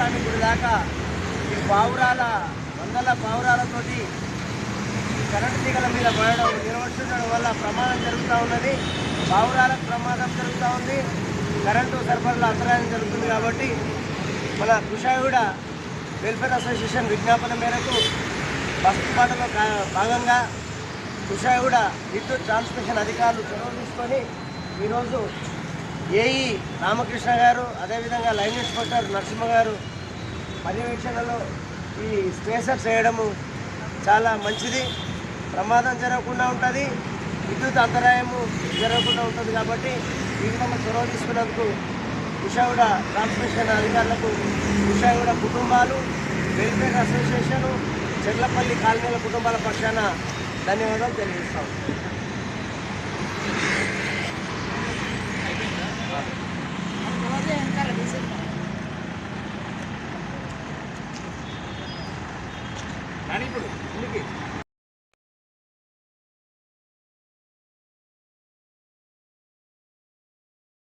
స్వామి గుడి దాకా ఈ పావురాల వందల పావురాలతోటి కరెంటు తీగల మీద పడడం నిర్వర్తించడం వల్ల ప్రమాదం జరుగుతూ ఉన్నది. పావురాలకు ప్రమాదం జరుగుతూ ఉంది, కరెంటు సరఫరాలో అంతరాయం జరుగుతుంది. కాబట్టి మన కుషాయిగూడ వెల్ఫేర్ అసోసియేషన్ విజ్ఞాపన మేరకు బస్సుబాటలో భాగంగా కుషాయిగూడ విద్యుత్ ట్రాన్స్మిషన్ అధికారులు చొరవ తీసుకొని ఈరోజు ఏఈ రామకృష్ణ గారు, అదేవిధంగా లైన్ ఇన్స్పెక్టర్ నరసింహ గారు పర్యవేక్షణలో ఈ స్పేసర్స్ వేయడము చాలా మంచిది. ప్రమాదం జరగకుండా ఉంటుంది, విద్యుత్ అంతరాయము జరగకుండా ఉంటుంది. కాబట్టి ఈ విధంగా చొరవ తీసుకున్నందుకు కుషాయిగూడ ట్రాన్స్మిషన్ అధికారులకు, కుషాయిగూడ కుటుంబాలు, వెల్ఫేర్ అసోసియేషను, చెర్లపల్లి కాలనీల కుటుంబాల పక్షాన ధన్యవాదాలు తెలియజేస్తాం. ఇప్పుడు